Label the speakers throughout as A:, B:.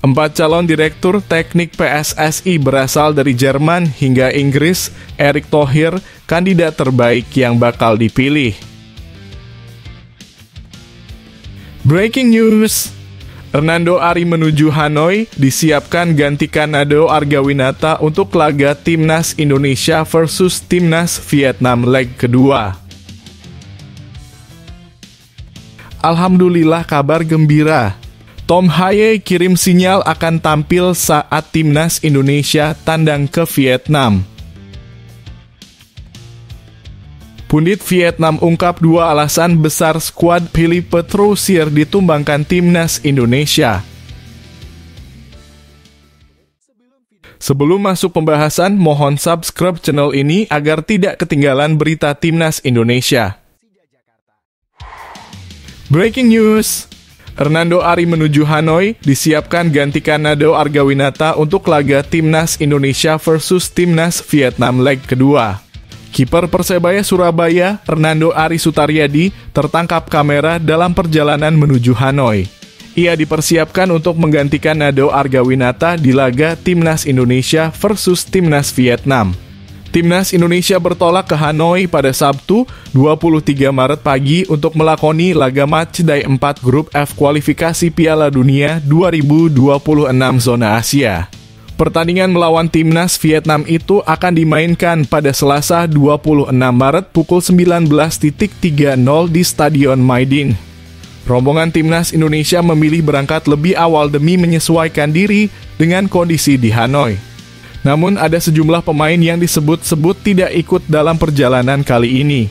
A: 4 calon direktur teknik PSSI berasal dari Jerman hingga Inggris. Erick Thohir, kandidat terbaik yang bakal dipilih. Breaking news. Hernando Ari menuju Hanoi, disiapkan gantikan Nadeo Argawinata untuk laga Timnas Indonesia versus Timnas Vietnam leg kedua. Alhamdulillah, kabar gembira. Tom Haye kirim sinyal akan tampil saat Timnas Indonesia tandang ke Vietnam. Pundit Vietnam ungkap 2 alasan besar skuad Philippe Troussier ditumbangkan Timnas Indonesia. Sebelum masuk pembahasan, mohon subscribe channel ini agar tidak ketinggalan berita Timnas Indonesia. Breaking news. Hernando Ari menuju Hanoi, disiapkan gantikan Nadeo Argawinata untuk laga Timnas Indonesia versus Timnas Vietnam leg kedua. Kiper Persebaya Surabaya, Hernando Ari Sutaryadi, tertangkap kamera dalam perjalanan menuju Hanoi. Ia dipersiapkan untuk menggantikan Nadeo Argawinata di laga Timnas Indonesia versus Timnas Vietnam. Timnas Indonesia bertolak ke Hanoi pada Sabtu, 23 Maret pagi untuk melakoni laga matchday 4 grup F kualifikasi Piala Dunia 2026 zona Asia. Pertandingan melawan Timnas Vietnam itu akan dimainkan pada Selasa 26 Maret pukul 19.30 di Stadion Maidin. Rombongan Timnas Indonesia memilih berangkat lebih awal demi menyesuaikan diri dengan kondisi di Hanoi. Namun ada sejumlah pemain yang disebut-sebut tidak ikut dalam perjalanan kali ini.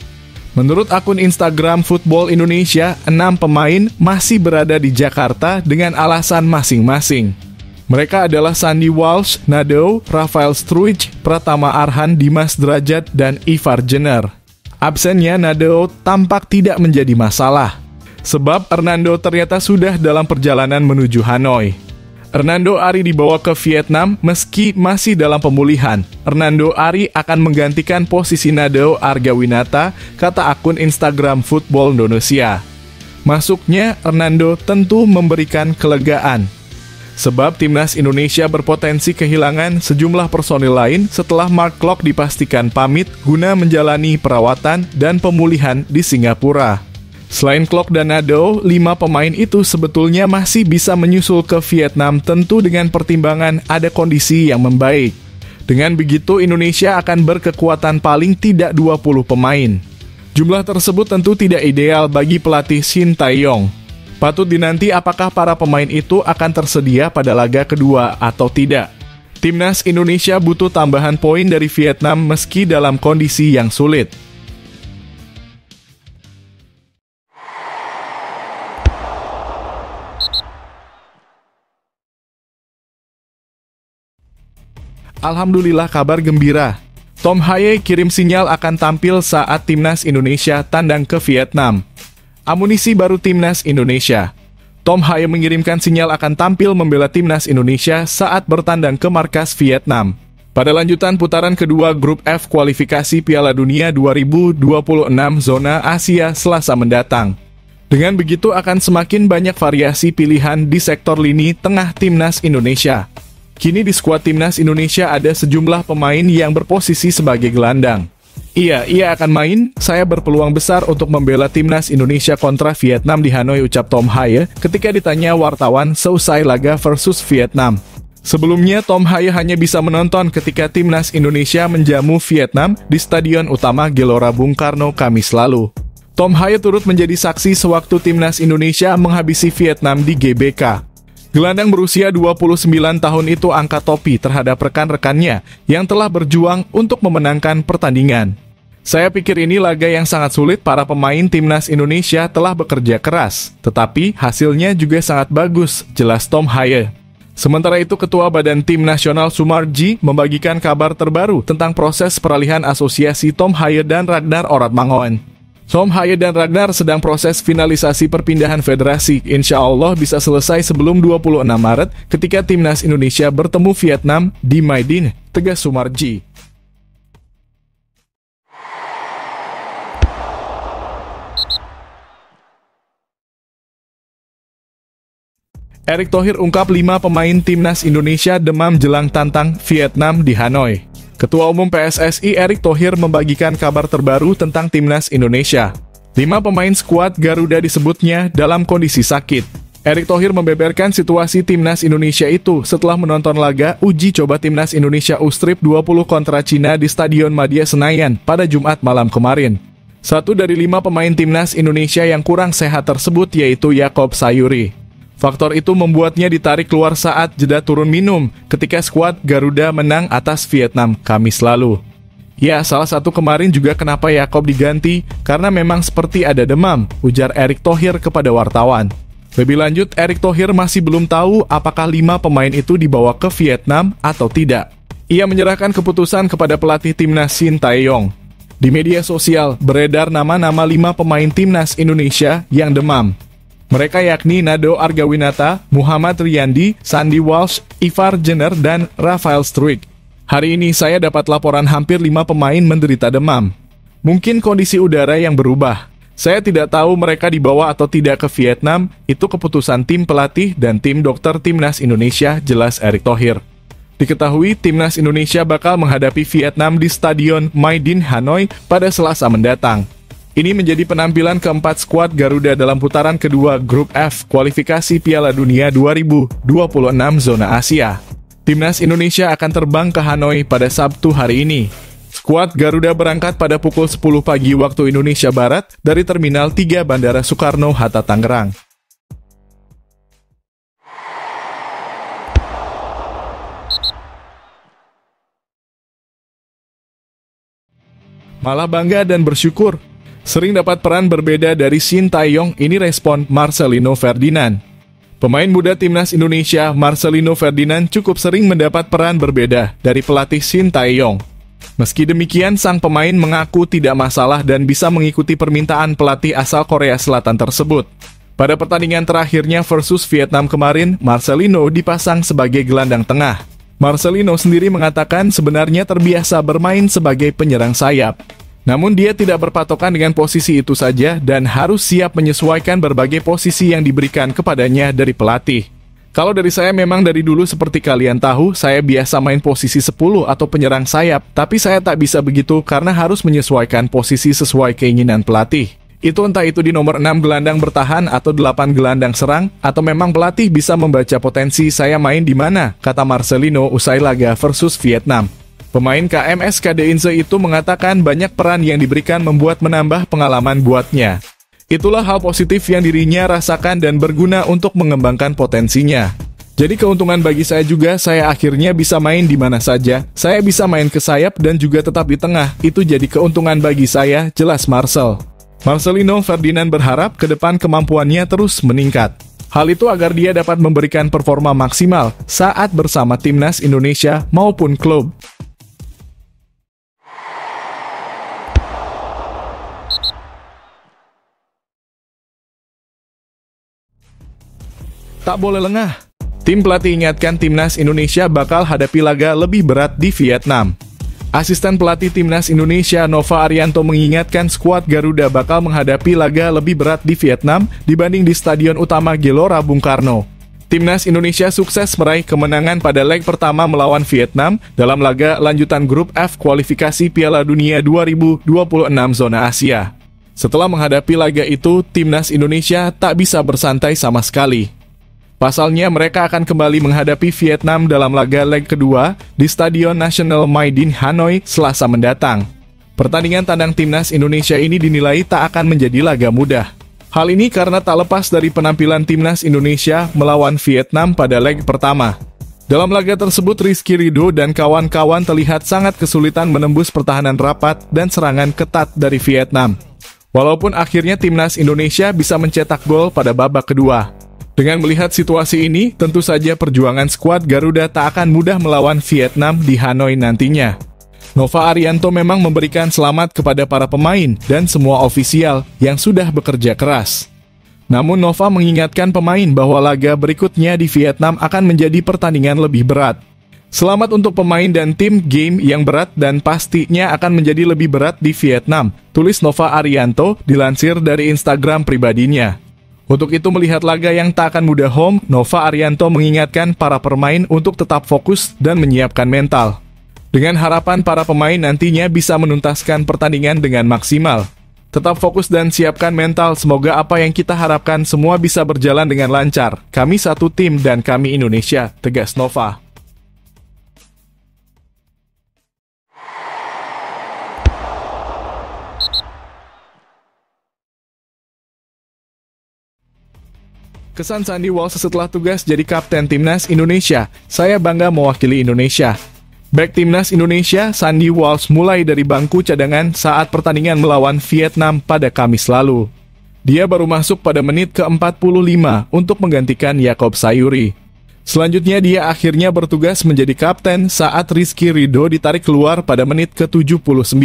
A: Menurut akun Instagram Football Indonesia, 6 pemain masih berada di Jakarta dengan alasan masing-masing. Mereka adalah Sandy Walsh, Nadeo, Rafael Struijk, Pratama Arhan, Dimas Derajat, dan Ivar Jenner. Absennya Nadeo tampak tidak menjadi masalah, sebab Hernando ternyata sudah dalam perjalanan menuju Hanoi. Hernando Ari dibawa ke Vietnam meski masih dalam pemulihan. Hernando Ari akan menggantikan posisi Nadeo Argawinata, kata akun Instagram Football Indonesia. Masuknya Hernando tentu memberikan kelegaan, sebab Timnas Indonesia berpotensi kehilangan sejumlah personil lain setelah Mark Klok dipastikan pamit guna menjalani perawatan dan pemulihan di Singapura. Selain Klok dan Nadeo, 5 pemain itu sebetulnya masih bisa menyusul ke Vietnam tentu dengan pertimbangan ada kondisi yang membaik. Dengan begitu, Indonesia akan berkekuatan paling tidak 20 pemain. Jumlah tersebut tentu tidak ideal bagi pelatih Shin Tae-yong. Patut dinanti apakah para pemain itu akan tersedia pada laga kedua atau tidak. Timnas Indonesia butuh tambahan poin dari Vietnam meski dalam kondisi yang sulit. Alhamdulillah, kabar gembira. Tom Haye kirim sinyal akan tampil saat Timnas Indonesia tandang ke Vietnam. Amunisi baru Timnas Indonesia. Tom Haye mengirimkan sinyal akan tampil membela Timnas Indonesia saat bertandang ke markas Vietnam pada lanjutan putaran kedua grup F kualifikasi Piala Dunia 2026 zona Asia Selasa mendatang. Dengan begitu akan semakin banyak variasi pilihan di sektor lini tengah Timnas Indonesia. Kini di skuad Timnas Indonesia ada sejumlah pemain yang berposisi sebagai gelandang. Ia akan main, saya berpeluang besar untuk membela Timnas Indonesia kontra Vietnam di Hanoi, ucap Tom Haye ketika ditanya wartawan seusai laga versus Vietnam. Sebelumnya, Tom Haye hanya bisa menonton ketika Timnas Indonesia menjamu Vietnam di Stadion Utama Gelora Bung Karno Kamis lalu. Tom Haye turut menjadi saksi sewaktu Timnas Indonesia menghabisi Vietnam di GBK. Gelandang berusia 29 tahun itu angkat topi terhadap rekan-rekannya yang telah berjuang untuk memenangkan pertandingan. Saya pikir ini laga yang sangat sulit, para pemain Timnas Indonesia telah bekerja keras, tetapi hasilnya juga sangat bagus, jelas Tom Haye. Sementara itu, Ketua Badan Tim Nasional Sumarji membagikan kabar terbaru tentang proses peralihan asosiasi Tom Haye dan Ragnar Oratmangoen. Tom Haye dan Ragnar sedang proses finalisasi perpindahan federasi. Insya Allah bisa selesai sebelum 26 Maret ketika Timnas Indonesia bertemu Vietnam di Maidin, tegas Sumarji. Erick Thohir ungkap 5 pemain timnas Indonesia demam jelang tantang Vietnam di Hanoi. Ketua Umum PSSI Erick Thohir membagikan kabar terbaru tentang timnas Indonesia. 5 pemain skuad Garuda disebutnya dalam kondisi sakit. Erick Thohir membeberkan situasi timnas Indonesia itu setelah menonton laga uji coba timnas Indonesia U-Strip 20 kontra Cina di Stadion Madia Senayan pada Jumat malam kemarin. Satu dari 5 pemain timnas Indonesia yang kurang sehat tersebut yaitu Yaakob Sayuri. Faktor itu membuatnya ditarik keluar saat jeda turun minum ketika skuad Garuda menang atas Vietnam Kamis lalu. Ya, salah satu kemarin juga kenapa Yaakob diganti karena memang seperti ada demam, ujar Erick Thohir kepada wartawan. Lebih lanjut, Erick Thohir masih belum tahu apakah 5 pemain itu dibawa ke Vietnam atau tidak. Ia menyerahkan keputusan kepada pelatih timnas Shin Tae-yong. Di media sosial beredar nama-nama 5 pemain timnas Indonesia yang demam. Mereka yakni Nado Argawinata, Muhammad Riyandi, Sandy Walsh, Ivar Jenner, dan Rafael Struijk. Hari ini saya dapat laporan hampir 5 pemain menderita demam. Mungkin kondisi udara yang berubah. Saya tidak tahu mereka dibawa atau tidak ke Vietnam, itu keputusan tim pelatih dan tim dokter timnas Indonesia, jelas Erick Thohir. Diketahui timnas Indonesia bakal menghadapi Vietnam di Stadion Maidin Hanoi pada Selasa mendatang. Ini menjadi penampilan keempat skuad Garuda dalam putaran kedua Grup F kualifikasi Piala Dunia 2026 zona Asia. Timnas Indonesia akan terbang ke Hanoi pada Sabtu hari ini. Skuad Garuda berangkat pada pukul 10 pagi waktu Indonesia Barat dari Terminal 3 Bandara Soekarno-Hatta Tangerang. Malah bangga dan bersyukur. Sering dapat peran berbeda dari Shin Tae-yong, ini respon Marcelino Ferdinand. Pemain muda timnas Indonesia, Marcelino Ferdinand cukup sering mendapat peran berbeda dari pelatih Shin Tae-yong. Meski demikian, sang pemain mengaku tidak masalah dan bisa mengikuti permintaan pelatih asal Korea Selatan tersebut. Pada pertandingan terakhirnya versus Vietnam kemarin, Marcelino dipasang sebagai gelandang tengah. Marcelino sendiri mengatakan sebenarnya terbiasa bermain sebagai penyerang sayap. Namun dia tidak berpatokan dengan posisi itu saja dan harus siap menyesuaikan berbagai posisi yang diberikan kepadanya dari pelatih. Kalau dari saya memang dari dulu seperti kalian tahu, saya biasa main posisi 10 atau penyerang sayap, tapi saya tak bisa begitu karena harus menyesuaikan posisi sesuai keinginan pelatih. Itu entah itu di nomor 6 gelandang bertahan atau 8 gelandang serang, atau memang pelatih bisa membaca potensi saya main di mana, kata Marcelino usai laga versus Vietnam. Pemain KMS KD Inze itu mengatakan banyak peran yang diberikan membuat menambah pengalaman buatnya. Itulah hal positif yang dirinya rasakan dan berguna untuk mengembangkan potensinya. Jadi keuntungan bagi saya juga, saya akhirnya bisa main di mana saja. Saya bisa main ke sayap dan juga tetap di tengah. Itu jadi keuntungan bagi saya, jelas Marcel. Marcelino Ferdinand berharap ke depan kemampuannya terus meningkat. Hal itu agar dia dapat memberikan performa maksimal saat bersama timnas Indonesia maupun klub. Tak boleh lengah. Tim pelatih ingatkan timnas Indonesia bakal hadapi laga lebih berat di Vietnam. Asisten pelatih timnas Indonesia Nova Arianto mengingatkan skuad Garuda bakal menghadapi laga lebih berat di Vietnam dibanding di Stadion Utama Gelora Bung Karno. Timnas Indonesia sukses meraih kemenangan pada leg pertama melawan Vietnam dalam laga lanjutan Grup F kualifikasi Piala Dunia 2026 zona Asia. Setelah menghadapi laga itu, timnas Indonesia tak bisa bersantai sama sekali. Pasalnya mereka akan kembali menghadapi Vietnam dalam laga leg kedua di Stadion Nasional Maidin Hanoi Selasa mendatang. Pertandingan tandang timnas Indonesia ini dinilai tak akan menjadi laga mudah. Hal ini karena tak lepas dari penampilan timnas Indonesia melawan Vietnam pada leg pertama. Dalam laga tersebut, Rizky Ridho dan kawan-kawan terlihat sangat kesulitan menembus pertahanan rapat dan serangan ketat dari Vietnam. Walaupun akhirnya timnas Indonesia bisa mencetak gol pada babak kedua. Dengan melihat situasi ini, tentu saja perjuangan skuad Garuda tak akan mudah melawan Vietnam di Hanoi nantinya. Nova Arianto memang memberikan selamat kepada para pemain dan semua ofisial yang sudah bekerja keras. Namun Nova mengingatkan pemain bahwa laga berikutnya di Vietnam akan menjadi pertandingan lebih berat. Selamat untuk pemain dan tim, game yang berat dan pastinya akan menjadi lebih berat di Vietnam, tulis Nova Arianto dilansir dari Instagram pribadinya. Untuk itu melihat laga yang tak akan mudah home, Nova Arianto mengingatkan para pemain untuk tetap fokus dan menyiapkan mental. Dengan harapan para pemain nantinya bisa menuntaskan pertandingan dengan maksimal. Tetap fokus dan siapkan mental, semoga apa yang kita harapkan semua bisa berjalan dengan lancar. Kami satu tim dan kami Indonesia, tegas Nova. Kesan Sandy Walsh setelah tugas jadi kapten Timnas Indonesia. Saya bangga mewakili Indonesia. Bek Timnas Indonesia, Sandy Walsh mulai dari bangku cadangan saat pertandingan melawan Vietnam pada Kamis lalu. Dia baru masuk pada menit ke-45 untuk menggantikan Yaakob Sayuri. Selanjutnya dia akhirnya bertugas menjadi kapten saat Rizky Ridho ditarik keluar pada menit ke-79.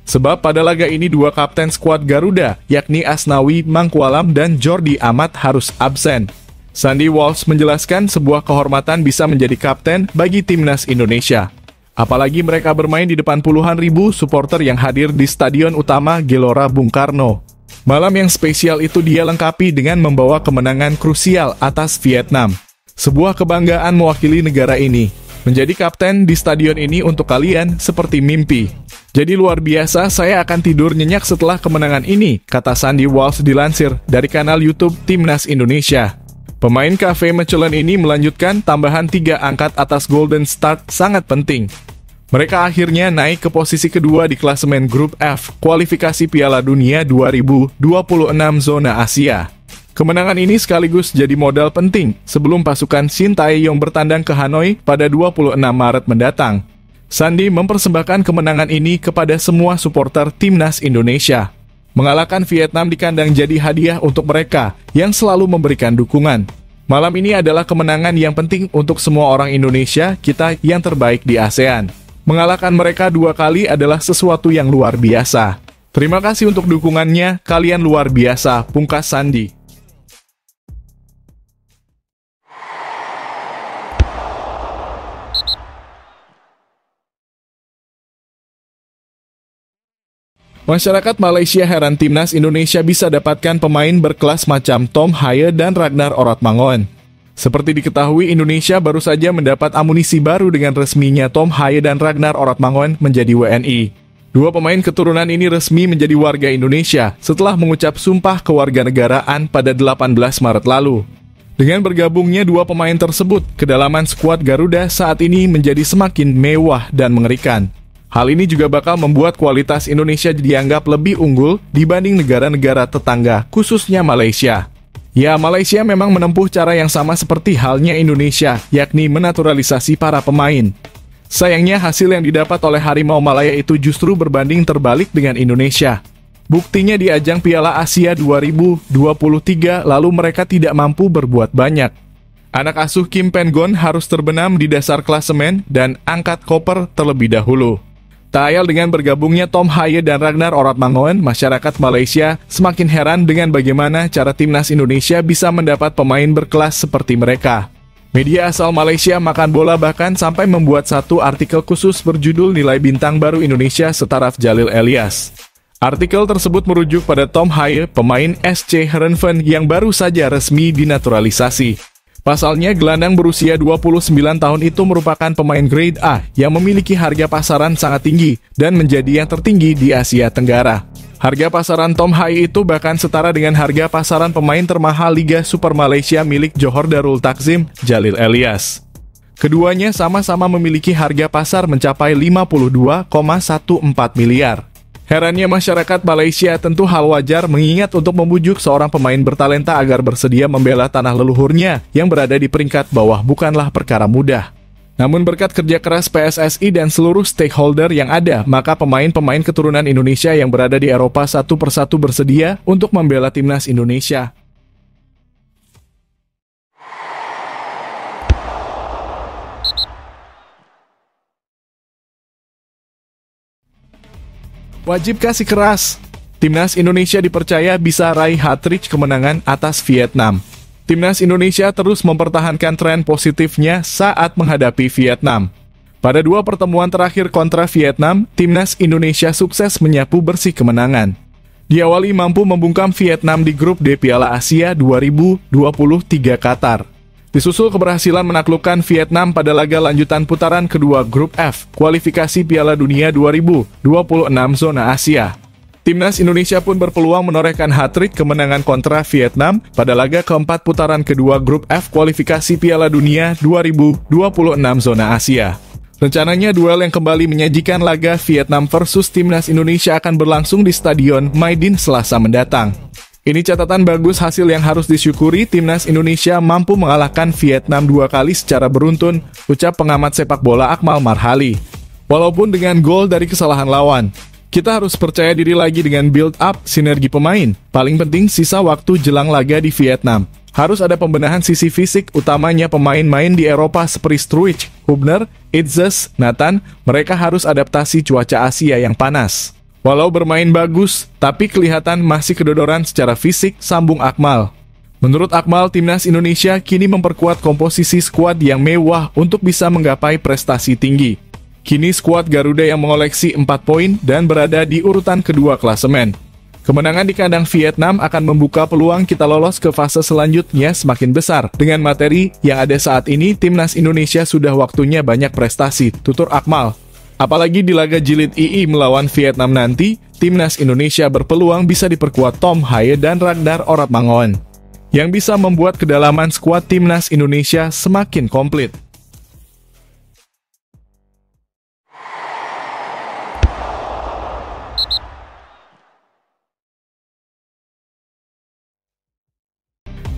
A: Sebab pada laga ini dua kapten skuad Garuda, yakni Asnawi Mangkualam dan Jordi Amat harus absen. Sandy Walsh menjelaskan sebuah kehormatan bisa menjadi kapten bagi Timnas Indonesia. Apalagi mereka bermain di depan puluhan ribu supporter yang hadir di Stadion Utama Gelora Bung Karno. Malam yang spesial itu dia lengkapi dengan membawa kemenangan krusial atas Vietnam. Sebuah kebanggaan mewakili negara ini. Menjadi kapten di stadion ini untuk kalian seperti mimpi. Jadi luar biasa, saya akan tidur nyenyak setelah kemenangan ini, kata Sandy Walsh dilansir dari kanal YouTube Timnas Indonesia. Pemain Cafe Mechelen ini melanjutkan tambahan 3 angkat atas Golden Start sangat penting. Mereka akhirnya naik ke posisi kedua di klasemen Grup F, kualifikasi Piala Dunia 2026 zona Asia. Kemenangan ini sekaligus jadi modal penting sebelum pasukan Sintayong bertandang ke Hanoi pada 26 Maret mendatang. Sandy mempersembahkan kemenangan ini kepada semua supporter Timnas Indonesia. Mengalahkan Vietnam di kandang jadi hadiah untuk mereka yang selalu memberikan dukungan. Malam ini adalah kemenangan yang penting untuk semua orang Indonesia, kita yang terbaik di ASEAN. Mengalahkan mereka 2 kali adalah sesuatu yang luar biasa. Terima kasih untuk dukungannya, kalian luar biasa, pungkas Sandy. Masyarakat Malaysia heran Timnas Indonesia bisa dapatkan pemain berkelas macam Tom Haye dan Ragnar Oratmangoen. Seperti diketahui, Indonesia baru saja mendapat amunisi baru dengan resminya Tom Haye dan Ragnar Oratmangoen menjadi WNI. Dua pemain keturunan ini resmi menjadi warga Indonesia setelah mengucap sumpah kewarganegaraan pada 18 Maret lalu. Dengan bergabungnya dua pemain tersebut, kedalaman skuad Garuda saat ini menjadi semakin mewah dan mengerikan. Hal ini juga bakal membuat kualitas Indonesia dianggap lebih unggul dibanding negara-negara tetangga, khususnya Malaysia. Ya, Malaysia memang menempuh cara yang sama seperti halnya Indonesia, yakni menaturalisasi para pemain. Sayangnya hasil yang didapat oleh Harimau Malaya itu justru berbanding terbalik dengan Indonesia. Buktinya di ajang Piala Asia 2023 lalu mereka tidak mampu berbuat banyak. Anak asuh Kim Pen-gon harus terbenam di dasar klasemen dan angkat koper terlebih dahulu. Tak ayal dengan bergabungnya Tom Haye dan Ragnar Oratmangoen, masyarakat Malaysia semakin heran dengan bagaimana cara Timnas Indonesia bisa mendapat pemain berkelas seperti mereka. Media asal Malaysia Makan Bola bahkan sampai membuat satu artikel khusus berjudul Nilai Bintang Baru Indonesia Setaraf Jalil Elias. Artikel tersebut merujuk pada Tom Haye, pemain SC Heerenveen yang baru saja resmi dinaturalisasi. Pasalnya, gelandang berusia 29 tahun itu merupakan pemain grade A yang memiliki harga pasaran sangat tinggi dan menjadi yang tertinggi di Asia Tenggara. Harga pasaran Tom Haye itu bahkan setara dengan harga pasaran pemain termahal Liga Super Malaysia milik Johor Darul Takzim, Jalil Elias. Keduanya sama-sama memiliki harga pasar mencapai 52,14 miliar. Herannya masyarakat Malaysia tentu hal wajar mengingat untuk membujuk seorang pemain bertalenta agar bersedia membela tanah leluhurnya yang berada di peringkat bawah bukanlah perkara mudah. Namun berkat kerja keras PSSI dan seluruh stakeholder yang ada, maka pemain-pemain keturunan Indonesia yang berada di Eropa satu persatu bersedia untuk membela timnas Indonesia. Wajib kasih keras. Timnas Indonesia dipercaya bisa raih hat-trick kemenangan atas Vietnam. Timnas Indonesia terus mempertahankan tren positifnya saat menghadapi Vietnam. Pada 2 pertemuan terakhir kontra Vietnam, Timnas Indonesia sukses menyapu bersih kemenangan. diawali mampu membungkam Vietnam di grup D Piala Asia 2023 Qatar. Disusul keberhasilan menaklukkan Vietnam pada laga lanjutan putaran kedua grup F, kualifikasi Piala Dunia 2026 zona Asia. Timnas Indonesia pun berpeluang menorehkan hat-trick kemenangan kontra Vietnam pada laga keempat putaran kedua grup F kualifikasi Piala Dunia 2026 zona Asia. Rencananya duel yang kembali menyajikan laga Vietnam versus Timnas Indonesia akan berlangsung di Stadion Maidin Selasa mendatang. Ini catatan bagus hasil yang harus disyukuri, Timnas Indonesia mampu mengalahkan Vietnam 2 kali secara beruntun, ucap pengamat sepak bola Akmal Marhali. Walaupun dengan gol dari kesalahan lawan, kita harus percaya diri lagi dengan build up sinergi pemain. Paling penting sisa waktu jelang laga di Vietnam. Harus ada pembenahan sisi fisik, utamanya pemain-main di Eropa seperti Struijk, Hubner, Itzes, Nathan, mereka harus adaptasi cuaca Asia yang panas. Walau bermain bagus, tapi kelihatan masih kedodoran secara fisik, sambung Akmal. Menurut Akmal, Timnas Indonesia kini memperkuat komposisi skuad yang mewah untuk bisa menggapai prestasi tinggi. Kini skuad Garuda yang mengoleksi 4 poin dan berada di urutan kedua klasemen. Kemenangan di kandang Vietnam akan membuka peluang kita lolos ke fase selanjutnya semakin besar. Dengan materi yang ada saat ini, Timnas Indonesia sudah waktunya banyak prestasi, tutur Akmal. Apalagi di laga jilid II melawan Vietnam nanti, Timnas Indonesia berpeluang bisa diperkuat Tom Haye dan Ragnar Oratmangoen, yang bisa membuat kedalaman skuad Timnas Indonesia semakin komplit.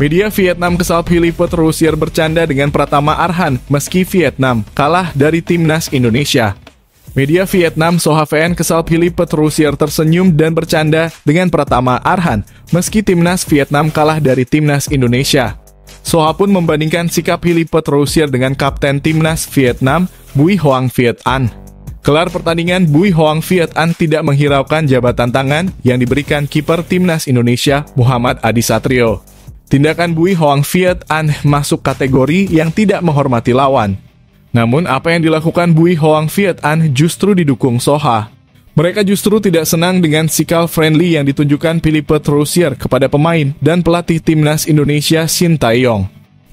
A: Media Vietnam kesal Philippe Troussier bercanda dengan Pratama Arhan meski Vietnam kalah dari Timnas Indonesia. Media Vietnam SOHVN kesal Philippe Troussier tersenyum dan bercanda dengan Pratama Arhan meski Timnas Vietnam kalah dari Timnas Indonesia. Soha pun membandingkan sikap Philippe Troussier dengan Kapten Timnas Vietnam, Bui Hoang Viet An. Kelar pertandingan, Bui Hoang Viet An tidak menghiraukan jabatan tangan yang diberikan kiper Timnas Indonesia, Muhammad Adi Satrio. Tindakan Bui Hoang Viet An masuk kategori yang tidak menghormati lawan. Namun, apa yang dilakukan Bui Hoang Viet An justru didukung Soha. Mereka justru tidak senang dengan sikap friendly yang ditunjukkan Philippe Troussier kepada pemain dan pelatih Timnas Indonesia Shin Tae-yong.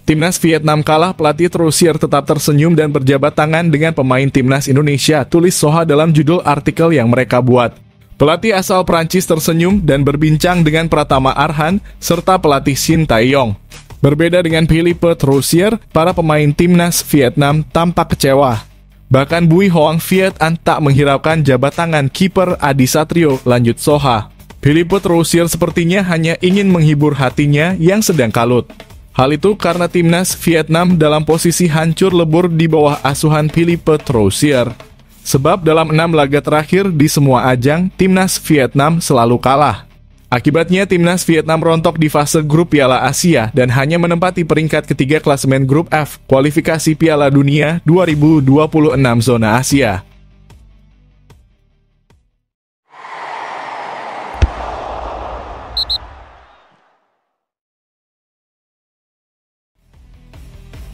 A: Timnas Vietnam kalah, pelatih Troussier tetap tersenyum dan berjabat tangan dengan pemain Timnas Indonesia, tulis Soha dalam judul artikel yang mereka buat. Pelatih asal Prancis tersenyum dan berbincang dengan Pratama Arhan serta pelatih Shin Tae-yong. Berbeda dengan Philippe Troussier, para pemain Timnas Vietnam tampak kecewa. Bahkan Bui Hoang Viet An tak menghiraukan jabat tangan kiper Adi Satrio, lanjut Soha. Philippe Troussier sepertinya hanya ingin menghibur hatinya yang sedang kalut. Hal itu karena Timnas Vietnam dalam posisi hancur lebur di bawah asuhan Philippe Troussier. Sebab dalam 6 laga terakhir di semua ajang, Timnas Vietnam selalu kalah. Akibatnya, Timnas Vietnam rontok di fase grup Piala Asia dan hanya menempati peringkat ketiga klasemen grup F, kualifikasi Piala Dunia 2026 zona Asia.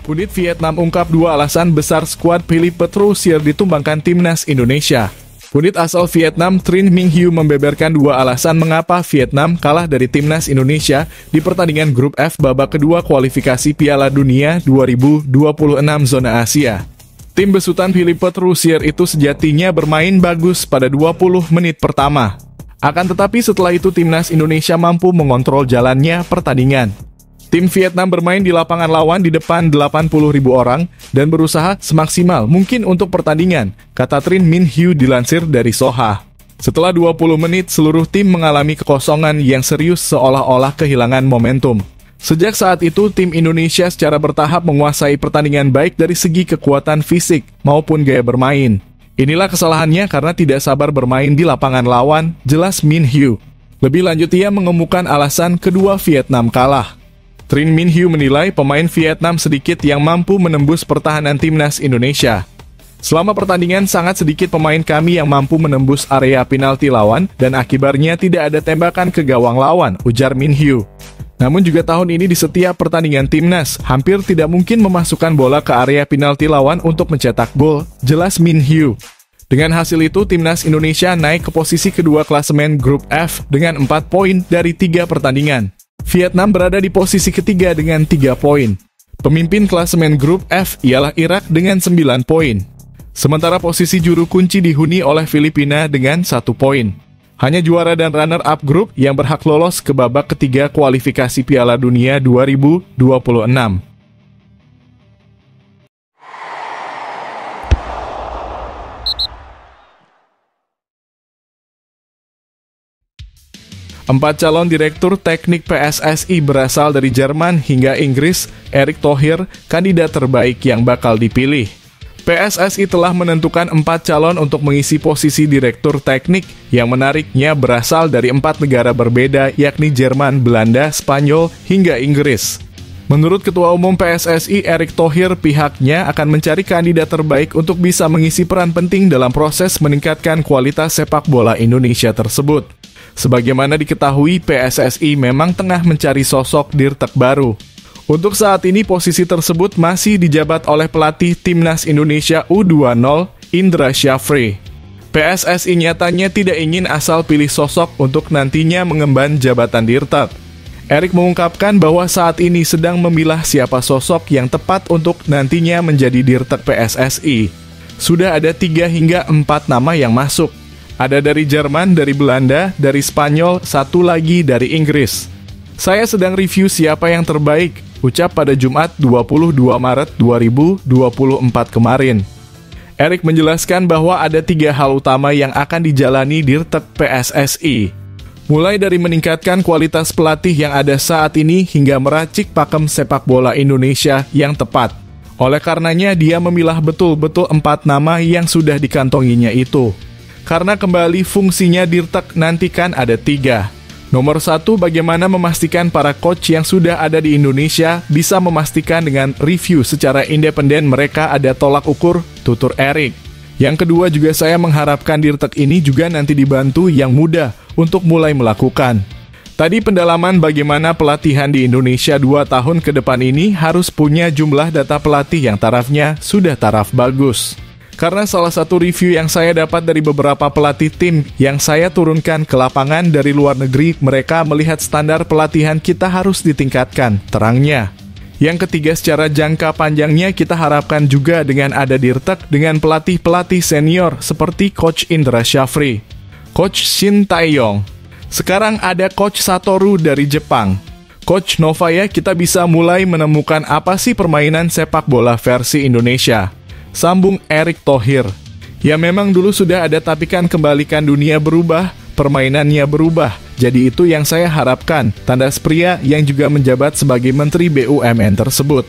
A: Pundit Vietnam ungkap 2 alasan besar skuad Philippe Troussier ditumbangkan Timnas Indonesia. Pundit asal Vietnam Trinh Minh Hieu membeberkan 2 alasan mengapa Vietnam kalah dari Timnas Indonesia di pertandingan grup F babak kedua kualifikasi Piala Dunia 2026 zona Asia. Tim besutan Philippe Troussier itu sejatinya bermain bagus pada 20 menit pertama. Akan tetapi setelah itu Timnas Indonesia mampu mengontrol jalannya pertandingan. Tim Vietnam bermain di lapangan lawan di depan 80.000 orang dan berusaha semaksimal mungkin untuk pertandingan, kata Trinh Minh Hieu dilansir dari Soha. Setelah 20 menit, seluruh tim mengalami kekosongan yang serius seolah-olah kehilangan momentum. Sejak saat itu, tim Indonesia secara bertahap menguasai pertandingan baik dari segi kekuatan fisik maupun gaya bermain. Inilah kesalahannya karena tidak sabar bermain di lapangan lawan, jelas Minh Hieu. Lebih lanjut, ia mengemukakan alasan kedua Vietnam kalah. Trinh Minh Hieu menilai pemain Vietnam sedikit yang mampu menembus pertahanan Timnas Indonesia. Selama pertandingan sangat sedikit pemain kami yang mampu menembus area penalti lawan dan akibatnya tidak ada tembakan ke gawang lawan, ujar Minh Hieu. Namun juga tahun ini di setiap pertandingan Timnas, hampir tidak mungkin memasukkan bola ke area penalti lawan untuk mencetak gol, jelas Minh Hieu. Dengan hasil itu, Timnas Indonesia naik ke posisi kedua klasemen Grup F dengan 4 poin dari 3 pertandingan. Vietnam berada di posisi ketiga dengan 3 poin. Pemimpin klasemen Grup F ialah Irak dengan 9 poin. Sementara posisi juru kunci dihuni oleh Filipina dengan 1 poin. Hanya juara dan runner-up grup yang berhak lolos ke babak ketiga kualifikasi Piala Dunia 2026. Empat calon direktur teknik PSSI berasal dari Jerman hingga Inggris. Erick Thohir, kandidat terbaik yang bakal dipilih. PSSI telah menentukan 4 calon untuk mengisi posisi direktur teknik yang menariknya berasal dari 4 negara berbeda, yakni Jerman, Belanda, Spanyol, hingga Inggris. Menurut Ketua Umum PSSI Erick Thohir, pihaknya akan mencari kandidat terbaik untuk bisa mengisi peran penting dalam proses meningkatkan kualitas sepak bola Indonesia tersebut. Sebagaimana diketahui, PSSI memang tengah mencari sosok dirtek baru. Untuk saat ini, posisi tersebut masih dijabat oleh pelatih Timnas Indonesia U20, Indra Syafri. PSSI nyatanya tidak ingin asal pilih sosok untuk nantinya mengemban jabatan dirtek. Erick mengungkapkan bahwa saat ini sedang memilah siapa sosok yang tepat untuk nantinya menjadi dirtek PSSI. Sudah ada 3 hingga 4 nama yang masuk. Ada dari Jerman, dari Belanda, dari Spanyol, 1 lagi dari Inggris. Saya sedang review siapa yang terbaik, ucap pada Jumat 22 Maret 2024 kemarin. Erick menjelaskan bahwa ada 3 hal utama yang akan dijalani dirtek PSSI. Mulai dari meningkatkan kualitas pelatih yang ada saat ini hingga meracik pakem sepak bola Indonesia yang tepat. Oleh karenanya dia memilah betul-betul 4 nama yang sudah dikantonginya itu. Karena kembali fungsinya dirtek nanti kan ada 3. Nomor 1, bagaimana memastikan para coach yang sudah ada di Indonesia bisa memastikan dengan review secara independen mereka ada tolak ukur, tutur Erick. Yang kedua juga saya mengharapkan dirtek ini juga nanti dibantu yang muda untuk mulai melakukan. Tadi pendalaman bagaimana pelatihan di Indonesia 2 tahun ke depan ini harus punya jumlah data pelatih yang tarafnya sudah taraf bagus. Karena salah satu review yang saya dapat dari beberapa pelatih tim yang saya turunkan ke lapangan dari luar negeri, mereka melihat standar pelatihan kita harus ditingkatkan, terangnya. Yang ketiga, secara jangka panjangnya kita harapkan juga dengan ada dirtek dengan pelatih-pelatih senior seperti Coach Indra Syafri, Coach Shin Tae-yong. Sekarang ada Coach Satoru dari Jepang. Coach Novaya, kita bisa mulai menemukan apa sih permainan sepak bola versi Indonesia. Sambung Erick Thohir. Ya memang dulu sudah ada tapi kan kembalikan dunia berubah, permainannya berubah. Jadi itu yang saya harapkan, tandas pria yang juga menjabat sebagai Menteri BUMN tersebut.